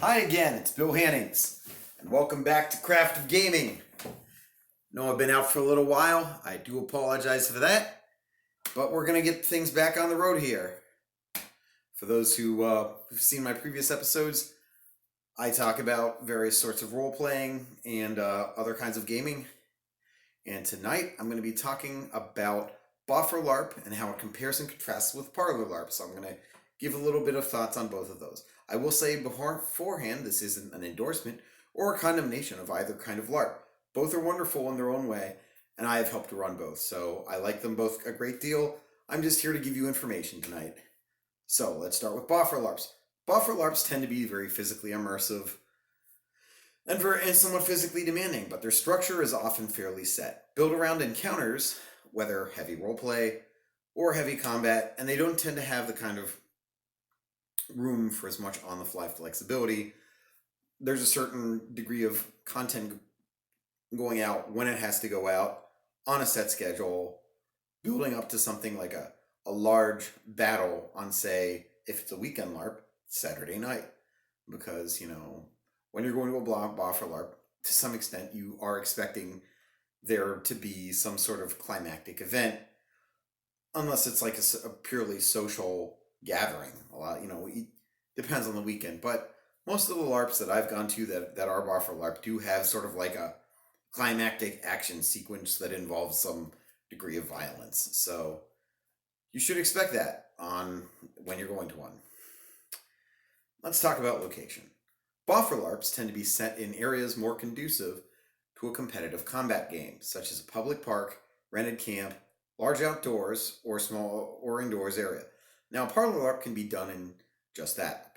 Hi again, it's Bill Hannings, and welcome back to Craft of Gaming. Know I've been out for a little while. I do apologize for that, but we're going to get things back on the road here. For those who've seen my previous episodes, I talk about various sorts of role playing and other kinds of gaming. And tonight I'm going to be talking about Boffer LARP and how it compares and contrasts with Parlor LARP. So I'm going to give a little bit of thoughts on both of those. I will say beforehand, this isn't an endorsement or a condemnation of either kind of LARP. Both are wonderful in their own way, and I have helped to run both, so I like them both a great deal. I'm just here to give you information tonight. So let's start with Boffer LARPs. Boffer LARPs tend to be very physically immersive and somewhat physically demanding, but their structure is often fairly set, built around encounters, whether heavy roleplay or heavy combat, and they don't tend to have the kind of room for as much on-the-fly flexibility. There's a certain degree of content going out when it has to go out on a set schedule, building up to something like a large battle on, say, if it's a weekend LARP, Saturday night. Because, when you're going to a Boffer LARP, to some extent, you are expecting there to be some sort of climactic event, unless it's like a purely social gathering. A lot, it depends on the weekend, but most of the LARPs that I've gone to that are Boffer LARP do have sort of like a climactic action sequence that involves some degree of violence. So you should expect that on when you're going to one. Let's talk about location. Boffer LARPs tend to be set in areas more conducive to a competitive combat game, such as a public park, rented camp, large outdoors, or small or indoors area. Now, Parlor LARP can be done in just that,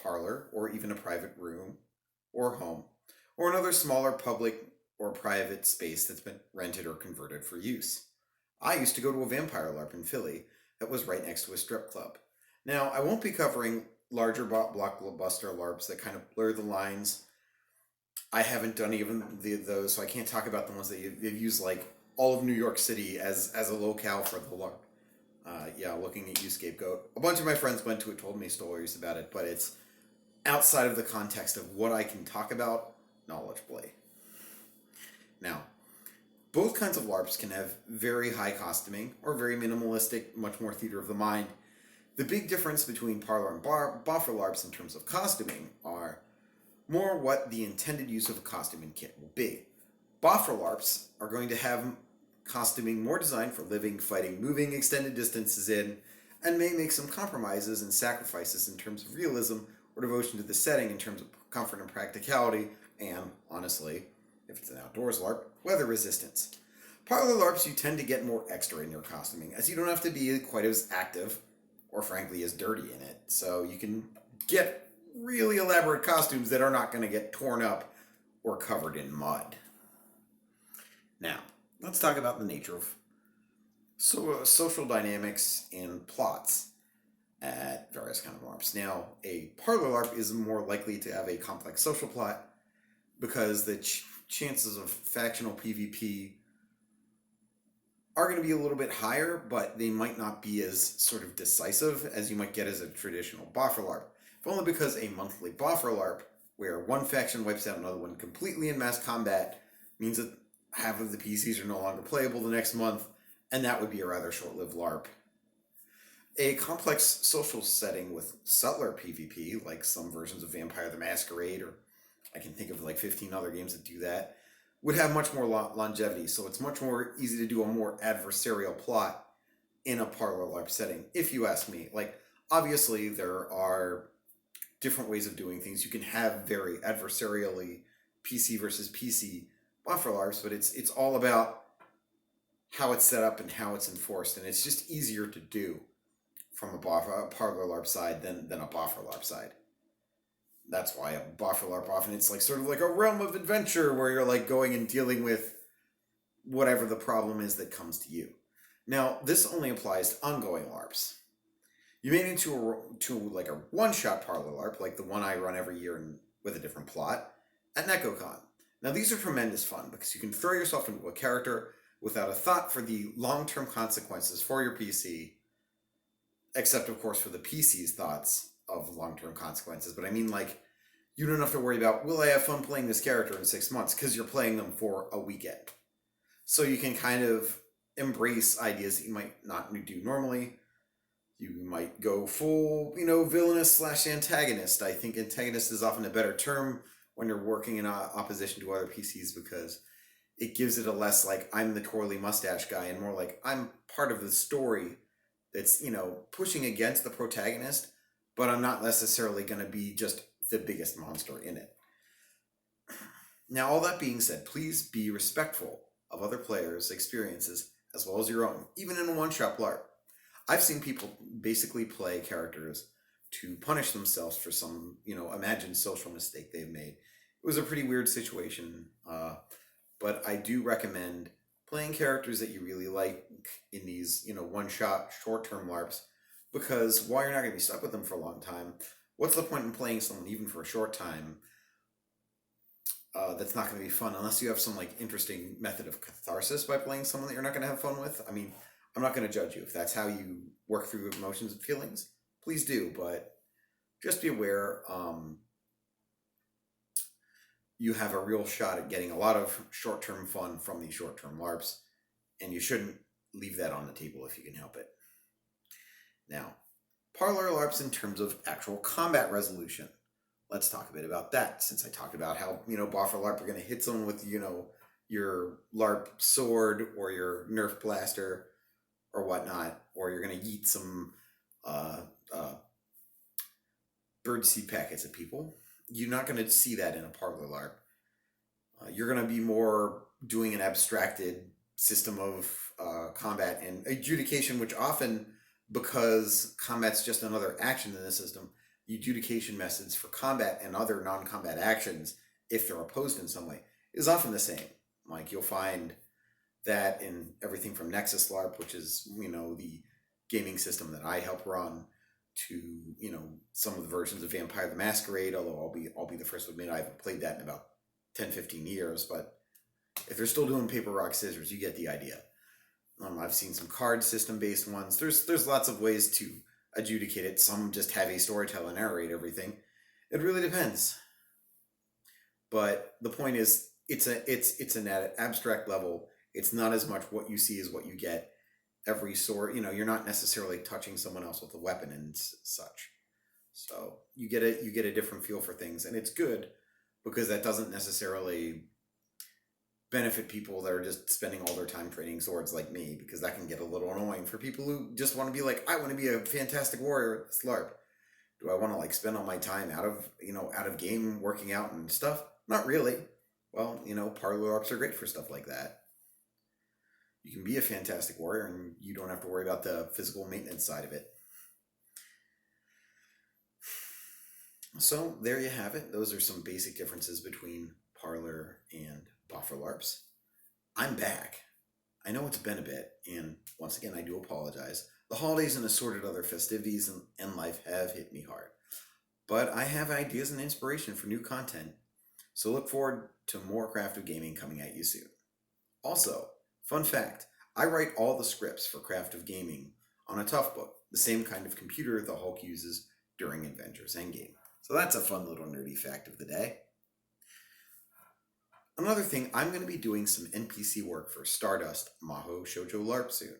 parlor, or even a private room or home, or another smaller public or private space that's been rented or converted for use. I used to go to a vampire LARP in Philly that was right next to a strip club. Now, I won't be covering larger blockbuster LARPs that kind of blur the lines. I haven't done even those, so I can't talk about the ones that they've used like all of New York City as a locale for the LARP. Looking at you, Scapegoat. A bunch of my friends went to it, told me stories about it, but it's outside of the context of what I can talk about knowledgeably. Now, both kinds of LARPs can have very high costuming or very minimalistic, much more theater of the mind. The big difference between Parlor and Boffer LARPs in terms of costuming are more what the intended use of a costume and kit will be. Boffer LARPs are going to have costuming more designed for living, fighting, moving extended distances in, and may make some compromises and sacrifices in terms of realism or devotion to the setting in terms of comfort and practicality, and, honestly, if it's an outdoors LARP, weather resistance. Parlor LARPs, you tend to get more extra in your costuming, as you don't have to be quite as active, or frankly as dirty in it, so you can get really elaborate costumes that are not going to get torn up or covered in mud. Now, let's talk about the nature of social dynamics and plots at various kind of LARPs. Now, a parlor LARP is more likely to have a complex social plot because the chances of factional PvP are going to be a little bit higher, but they might not be as sort of decisive as you might get as a traditional Boffer LARP. If only because a monthly Boffer LARP, where one faction wipes out another one completely in mass combat, means that half of the PCs are no longer playable the next month, and that would be a rather short-lived LARP. A complex social setting with subtler PvP, like some versions of Vampire the Masquerade, or I can think of like 15 other games that do that, would have much more longevity, so it's much more easy to do a more adversarial plot in a parlor LARP setting, if you ask me. Like, obviously, there are different ways of doing things. You can have very adversarially PC versus PC Boffer LARPs, but it's all about how it's set up and how it's enforced, and it's just easier to do from a parlor LARP side than a Boffer LARP side. That's why a Boffer LARP often it's like sort of like a realm of adventure where you're like going and dealing with whatever the problem is that comes to you. Now, this only applies to ongoing LARPs. You may need to like a one-shot parlor LARP, like the one I run every year with a different plot, at NecoCon. Now, these are tremendous fun because you can throw yourself into a character without a thought for the long-term consequences for your PC, except, of course, for the PC's thoughts of long-term consequences. But I mean, like, you don't have to worry about, will I have fun playing this character in 6 months? Because you're playing them for a weekend. So you can kind of embrace ideas that you might not do normally. You might go full, villainous / antagonist. I think antagonist is often a better term when you're working in opposition to other PCs, because it gives it a less like, I'm the twirly mustache guy, and more like, I'm part of the story that's, pushing against the protagonist, but I'm not necessarily going to be just the biggest monster in it. Now, all that being said, please be respectful of other players' experiences as well as your own, even in a one-shot LARP. I've seen people basically play characters to punish themselves for some, imagined social mistake they've made. It was a pretty weird situation, but I do recommend playing characters that you really like in these, one-shot, short-term LARPs, because while you're not going to be stuck with them for a long time, what's the point in playing someone even for a short time that's not going to be fun, unless you have some interesting method of catharsis by playing someone that you're not going to have fun with? I mean, I'm not going to judge you. If that's how you work through emotions and feelings, please do, but just be aware you have a real shot at getting a lot of short-term fun from these short-term LARPs, and you shouldn't leave that on the table if you can help it. Now, parlor LARPs in terms of actual combat resolution. Let's talk a bit about that, since I talked about how, Boffer LARP, you're going to hit someone with, your LARP sword or your Nerf blaster or whatnot, or you're going to yeet some birdseed packets at people. You're not going to see that in a parlor LARP. You're going to be more doing an abstracted system of combat and adjudication, which often, because combat's just another action in the system, adjudication methods for combat and other non-combat actions, if they're opposed in some way, is often the same. Like, you'll find that in everything from Nexus LARP, which is, the gaming system that I help run, to, some of the versions of Vampire the Masquerade, although I'll be the first to admit I haven't played that in about 10-15 years, but if they're still doing paper, rock, scissors, you get the idea. I've seen some card system based ones. There's lots of ways to adjudicate it. Some just have a storyteller narrate everything. It really depends. But the point is, it's an abstract level. It's not as much what you see as what you get. Every sword, you're not necessarily touching someone else with a weapon and such. So you get a different feel for things, and it's good, because that doesn't necessarily benefit people that are just spending all their time training swords like me, because that can get a little annoying for people who just want to be like, I want to be a fantastic warrior at this LARP. Do I want to spend all my time out of game working out and stuff? Not really. Well, parlor LARPs are great for stuff like that. You can be a fantastic warrior, and you don't have to worry about the physical maintenance side of it. So there you have it. Those are some basic differences between parlor and Boffer LARPs. I'm back. I know it's been a bit, and once again, I do apologize. The holidays and assorted other festivities and life have hit me hard. But I have ideas and inspiration for new content, so look forward to more Craft of Gaming coming at you soon. Also, fun fact, I write all the scripts for Craft of Gaming on a Toughbook, the same kind of computer the Hulk uses during Avengers Endgame. So that's a fun little nerdy fact of the day. Another thing, I'm going to be doing some NPC work for Stardust Maho Shoujo LARP soon.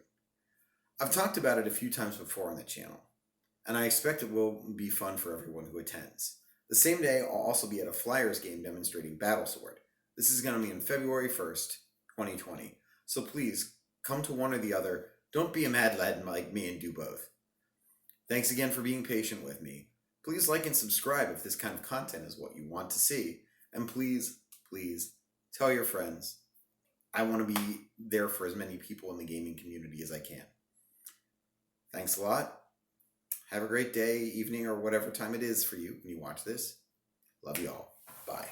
I've talked about it a few times before on the channel, and I expect it will be fun for everyone who attends. The same day, I'll also be at a Flyers game demonstrating Battlesword. This is going to be on February 1st, 2020. So please, come to one or the other. Don't be a mad lad like me and do both. Thanks again for being patient with me. Please like and subscribe if this kind of content is what you want to see. And please, please, tell your friends. I want to be there for as many people in the gaming community as I can. Thanks a lot. Have a great day, evening, or whatever time it is for you when you watch this. Love you all. Bye.